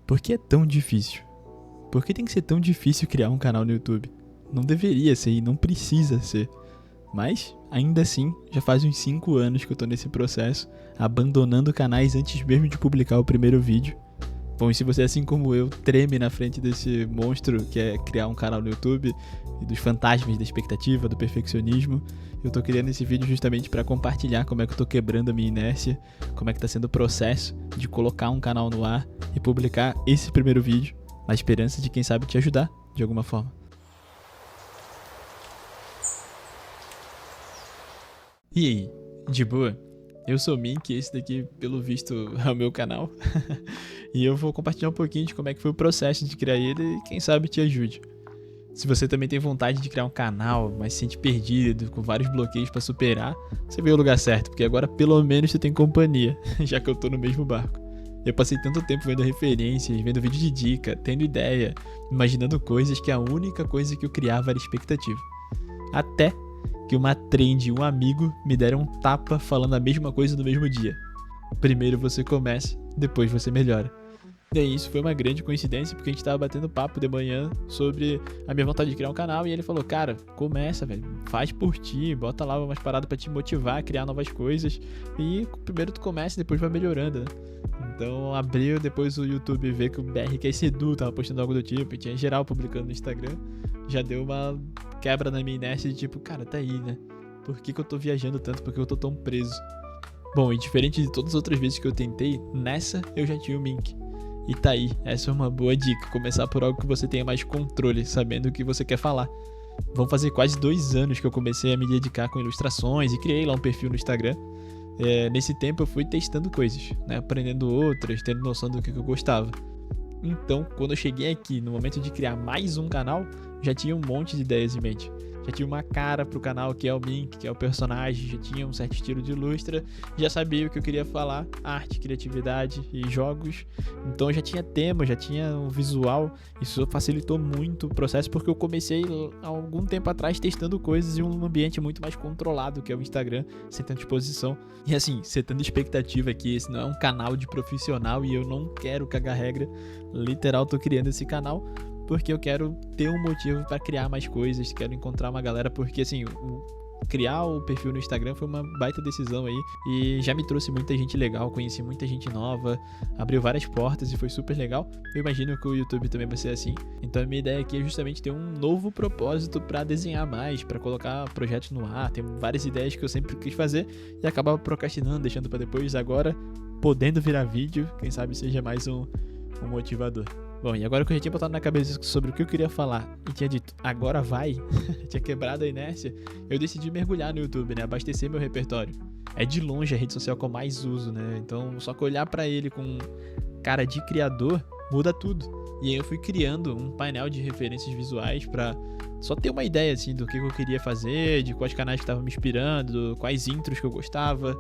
Por que é tão difícil? Por que tem que ser tão difícil criar um canal no YouTube? Não deveria ser e não precisa ser. Mas, ainda assim, já faz uns 5 anos que eu tô nesse processo, abandonando canais antes mesmo de publicar o primeiro vídeo. Bom, e se você, assim como eu, treme na frente desse monstro que é criar um canal no YouTube e dos fantasmas da expectativa, do perfeccionismo, eu tô criando esse vídeo justamente para compartilhar como é que eu tô quebrando a minha inércia, como é que tá sendo o processo de colocar um canal no ar e publicar esse primeiro vídeo, na esperança de, quem sabe, te ajudar de alguma forma. E aí, de boa? Eu sou o Mink e esse daqui, pelo visto, é o meu canal. E eu vou compartilhar um pouquinho de como é que foi o processo de criar ele e quem sabe te ajude. Se você também tem vontade de criar um canal, mas se sente perdido, com vários bloqueios pra superar, você veio ao lugar certo, porque agora pelo menos você tem companhia, já que eu tô no mesmo barco. Eu passei tanto tempo vendo referências, vendo vídeo de dica, tendo ideia, imaginando coisas que a única coisa que eu criava era expectativa. Até que uma trend e um amigo me deram um tapa falando a mesma coisa no mesmo dia. Primeiro você começa, depois você melhora. E aí, isso foi uma grande coincidência, porque a gente tava batendo papo de manhã sobre a minha vontade de criar um canal, e ele falou, cara, começa, velho, faz por ti, bota lá umas paradas pra te motivar a criar novas coisas, e primeiro tu começa e depois vai melhorando, né? Então abriu, depois o YouTube vê que o BRQS Edu tava postando algo do tipo, e tinha geral publicando no Instagram, já deu uma quebra na minha inércia de tipo, cara, tá aí, né? Por que eu tô viajando tanto? Por que eu tô tão preso? Bom, e diferente de todas as outras vezes que eu tentei, nessa eu já tinha o Mink. E tá aí, essa é uma boa dica, começar por algo que você tenha mais controle, sabendo o que você quer falar. Vão fazer quase 2 anos que eu comecei a me dedicar com ilustrações e criei lá um perfil no Instagram. Nesse tempo eu fui testando coisas, né? Aprendendo outras, tendo noção do que eu gostava. Então, quando eu cheguei aqui, no momento de criar mais um canal, já tinha um monte de ideias em mente. Já tinha uma cara pro canal, que é o Mink, que é o personagem, já tinha um certo estilo de ilustra, já sabia o que eu queria falar, arte, criatividade e jogos. Então já tinha tema, já tinha um visual, isso facilitou muito o processo, porque eu comecei há algum tempo atrás testando coisas em um ambiente muito mais controlado, que é o Instagram, sem tanta exposição. E assim, setando expectativa aqui, esse não é um canal de profissional e eu não quero cagar regra, literal tô criando esse canal porque eu quero ter um motivo para criar mais coisas, quero encontrar uma galera, porque assim, criar o perfil no Instagram foi uma baita decisão aí e já me trouxe muita gente legal, conheci muita gente nova, abriu várias portas e foi super legal. Eu imagino que o YouTube também vai ser assim, então a minha ideia aqui é justamente ter um novo propósito para desenhar mais, para colocar projetos no ar, tem várias ideias que eu sempre quis fazer e acabava procrastinando, deixando para depois, agora podendo virar vídeo, quem sabe seja mais um motivador. Bom, e agora que eu já tinha botado na cabeça sobre o que eu queria falar e tinha dito, agora vai, tinha quebrado a inércia, eu decidi mergulhar no YouTube, né, abastecer meu repertório. É de longe a rede social que eu mais uso, né, então só que olhar pra ele com cara de criador muda tudo. E aí eu fui criando um painel de referências visuais pra só ter uma ideia, assim, do que eu queria fazer, de quais canais que estavam me inspirando, quais intros que eu gostava,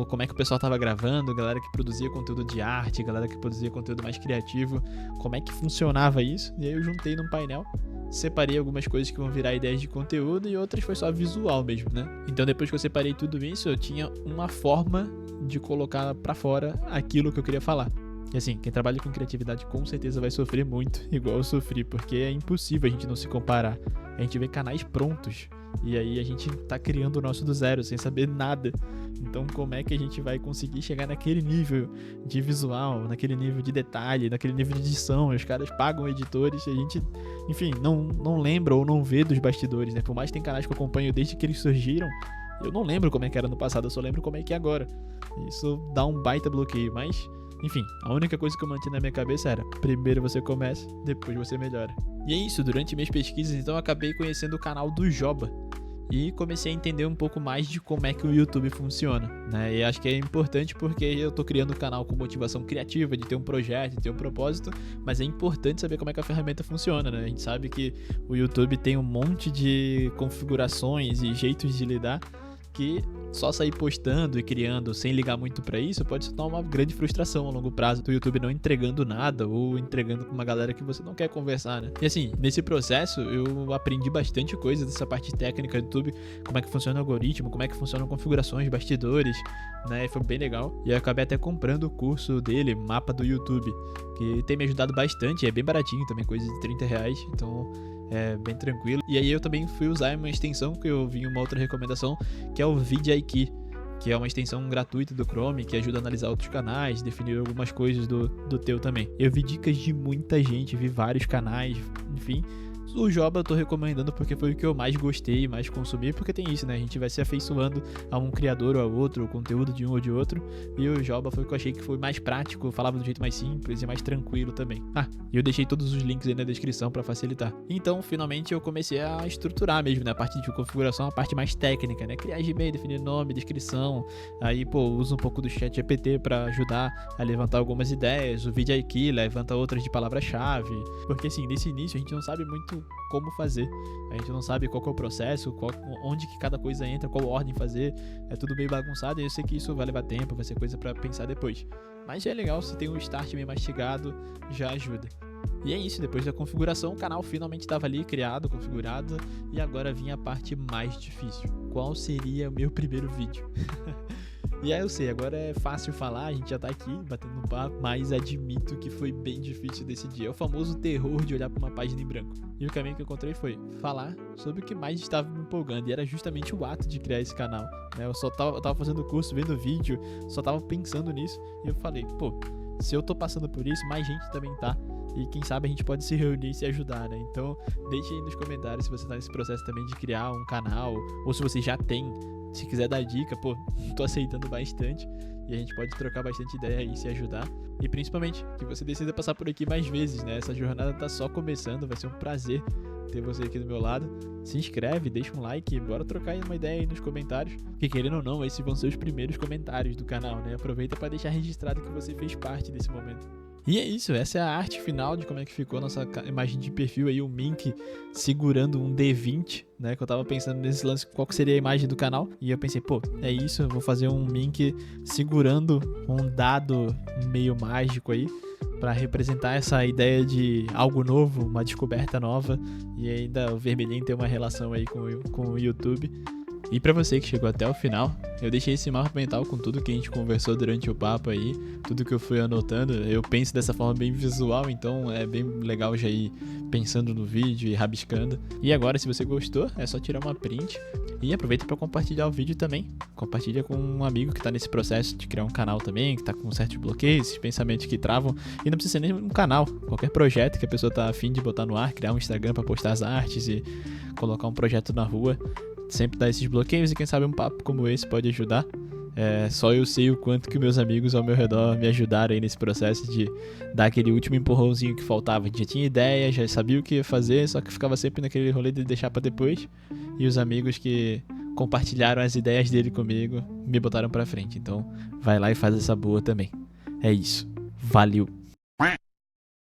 como é que o pessoal tava gravando, galera que produzia conteúdo de arte, galera que produzia conteúdo mais criativo, como é que funcionava isso. E aí eu juntei num painel, separei algumas coisas que vão virar ideias de conteúdo e outras foi só visual mesmo, né? Então depois que eu separei tudo isso, eu tinha uma forma de colocar pra fora aquilo que eu queria falar. E assim, quem trabalha com criatividade com certeza vai sofrer muito, igual eu sofri, porque é impossível a gente não se comparar. A gente vê canais prontos e aí a gente tá criando o nosso do zero, sem saber nada. Então como é que a gente vai conseguir chegar naquele nível de visual, naquele nível de detalhe, naquele nível de edição? Os caras pagam editores e a gente, enfim, não lembra ou não vê dos bastidores, né? Por mais que tem canais que eu acompanho desde que eles surgiram, eu não lembro como é que era no passado, eu só lembro como é que é agora. Isso dá um baita bloqueio, mas enfim, a única coisa que eu mantinha na minha cabeça era, primeiro você começa, depois você melhora. E é isso, durante minhas pesquisas, então eu acabei conhecendo o canal do Joba e comecei a entender um pouco mais de como é que o YouTube funciona, né? E acho que é importante porque eu tô criando um canal com motivação criativa, de ter um projeto, de ter um propósito, mas é importante saber como é que a ferramenta funciona, né? A gente sabe que o YouTube tem um monte de configurações e jeitos de lidar que só sair postando e criando sem ligar muito pra isso pode se tornar uma grande frustração a longo prazo do YouTube não entregando nada ou entregando com uma galera que você não quer conversar, né? E assim, nesse processo eu aprendi bastante coisa dessa parte técnica do YouTube, como é que funciona o algoritmo, como é que funcionam configurações, bastidores, né? E foi bem legal. E eu acabei até comprando o curso dele, Mapa do YouTube, que tem me ajudado bastante, é bem baratinho também, coisa de R$30, então é bem tranquilo. E aí eu também fui usar uma extensão que eu vi em uma outra recomendação, que é o vidIQ, que é uma extensão gratuita do Chrome, que ajuda a analisar outros canais, definir algumas coisas do teu também. Eu vi dicas de muita gente, vi vários canais, enfim. O Joba eu tô recomendando porque foi o que eu mais gostei e mais consumi, porque tem isso, né? A gente vai se afeiçoando a um criador ou a outro, o conteúdo de um ou de outro. E o Joba foi o que eu achei que foi mais prático, falava do jeito mais simples e mais tranquilo também. E eu deixei todos os links aí na descrição pra facilitar. Então, finalmente eu comecei a estruturar mesmo, né? A parte de configuração, a parte mais técnica, né? Criar Gmail, definir nome, descrição. Aí, uso um pouco do ChatGPT pra ajudar a levantar algumas ideias. O vidIQ levanta outras de palavra-chave. Porque assim, nesse início a gente não sabe muito como fazer, a gente não sabe qual que é o processo, onde que cada coisa entra, qual ordem fazer, é tudo meio bagunçado e eu sei que isso vai levar tempo, vai ser coisa pra pensar depois, mas já é legal se tem um start meio mastigado, já ajuda. E é isso, depois da configuração o canal finalmente estava ali criado, configurado, e agora vinha a parte mais difícil, qual seria o meu primeiro vídeo? E aí eu sei, agora é fácil falar, a gente já tá aqui batendo um papo, mas admito que foi bem difícil decidir. É o famoso terror de olhar pra uma página em branco. E o caminho que eu encontrei foi falar sobre o que mais estava me empolgando, e era justamente o ato de criar esse canal, né? Eu tava fazendo o curso, vendo vídeo, só tava pensando nisso, e eu falei, se eu tô passando por isso, mais gente também tá. E quem sabe a gente pode se reunir e se ajudar, né? Então, deixe aí nos comentários se você tá nesse processo também de criar um canal, ou se você já tem. Se quiser dar dica, tô aceitando bastante. E a gente pode trocar bastante ideia aí e se ajudar. E principalmente, que você decida passar por aqui mais vezes, né? Essa jornada tá só começando, vai ser um prazer ter você aqui do meu lado. Se inscreve, deixa um like, bora trocar uma ideia aí nos comentários. Porque querendo ou não, esses vão ser os primeiros comentários do canal, né? Aproveita para deixar registrado que você fez parte desse momento. E é isso, essa é a arte final de como é que ficou a nossa imagem de perfil aí, o Mink segurando um D20, né, que eu tava pensando nesse lance, qual que seria a imagem do canal, e eu pensei, é isso, eu vou fazer um Mink segurando um dado meio mágico aí, para representar essa ideia de algo novo, uma descoberta nova, e ainda o vermelhinho tem uma relação aí com o YouTube. E pra você que chegou até o final, eu deixei esse mapa mental com tudo que a gente conversou durante o papo aí, tudo que eu fui anotando. Eu penso dessa forma bem visual, então é bem legal já ir pensando no vídeo e rabiscando. E agora, se você gostou, é só tirar uma print e aproveita para compartilhar o vídeo também. Compartilha com um amigo que tá nesse processo de criar um canal também, que tá com certos bloqueios, esses pensamentos que travam. E não precisa ser nem um canal, qualquer projeto que a pessoa tá afim de botar no ar, criar um Instagram para postar as artes e colocar um projeto na rua. Sempre dá esses bloqueios e quem sabe um papo como esse pode ajudar. Só eu sei o quanto que meus amigos ao meu redor me ajudaram aí nesse processo de dar aquele último empurrãozinho que faltava. Já tinha ideia, já sabia o que ia fazer, só que ficava sempre naquele rolê de deixar pra depois. E os amigos que compartilharam as ideias dele comigo me botaram pra frente. Então vai lá e faz essa boa também. É isso. Valeu!